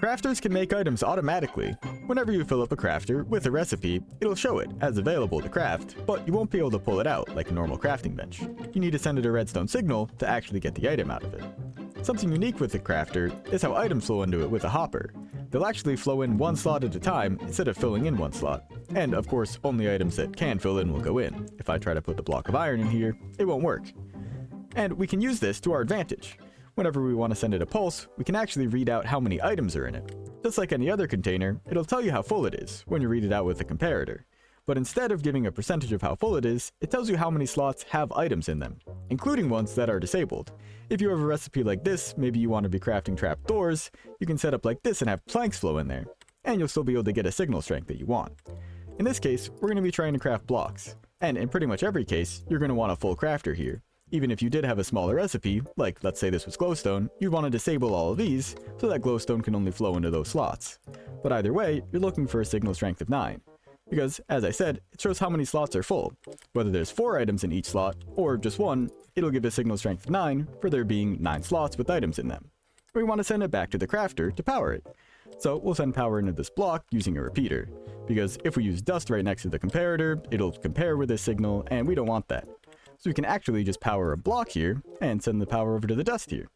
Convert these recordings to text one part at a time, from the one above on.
Crafters can make items automatically. Whenever you fill up a crafter with a recipe, it'll show it as available to craft, but you won't be able to pull it out like a normal crafting bench. You need to send it a redstone signal to actually get the item out of it. Something unique with the crafter is how items flow into it with a hopper. They'll actually flow in one slot at a time instead of filling in one slot. And of course, only items that can fill in will go in. If I try to put the block of iron in here, it won't work. And we can use this to our advantage. Whenever we want to send it a pulse, we can actually read out how many items are in it. Just like any other container, it'll tell you how full it is when you read it out with a comparator. But instead of giving a percentage of how full it is, it tells you how many slots have items in them, including ones that are disabled. If you have a recipe like this, maybe you want to be crafting trap doors, you can set up like this and have planks flow in there, and you'll still be able to get a signal strength that you want. In this case, we're going to be trying to craft blocks, and in pretty much every case, you're going to want a full crafter here. Even if you did have a smaller recipe, like let's say this was glowstone, you'd want to disable all of these so that glowstone can only flow into those slots. But either way, you're looking for a signal strength of 9. Because, as I said, it shows how many slots are full. Whether there's 4 items in each slot, or just 1, it'll give a signal strength of 9 for there being 9 slots with items in them. We want to send it back to the crafter to power it. So we'll send power into this block using a repeater. Because if we use dust right next to the comparator, it'll compare with this signal, and we don't want that. So we can actually just power a block here, and send the power over to the dust here.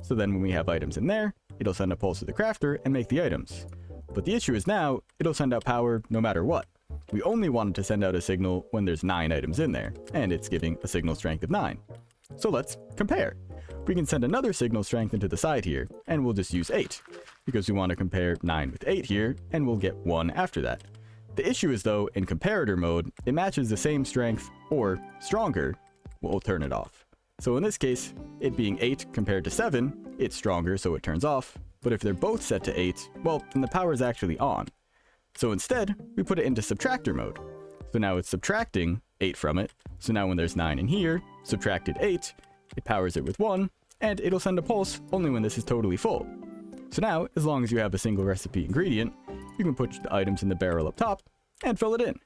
So then when we have items in there, it'll send a pulse to the crafter and make the items. But the issue is now, it'll send out power no matter what. We only wanted to send out a signal when there's 9 items in there, and it's giving a signal strength of 9. So let's compare. We can send another signal strength into the side here, and we'll just use 8, because we want to compare 9 with 8 here, and we'll get 1 after that. The issue is though, in comparator mode, it matches the same strength, or stronger. We'll turn it off. So in this case, it being 8 compared to 7, it's stronger so it turns off, but if they're both set to 8, well, then the power is actually on. So instead, we put it into subtractor mode. So now it's subtracting 8 from it, so now when there's 9 in here, subtracted 8, it powers it with 1, and it'll send a pulse only when this is totally full. So now, as long as you have a single recipe ingredient, you can put the items in the barrel up top, and fill it in.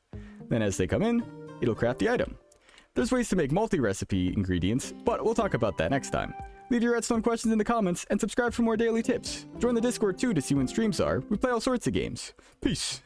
Then as they come in, it'll craft the item. There's ways to make multi-recipe ingredients, but we'll talk about that next time. Leave your redstone questions in the comments, and subscribe for more daily tips. Join the Discord too to see when streams are. We play all sorts of games. Peace!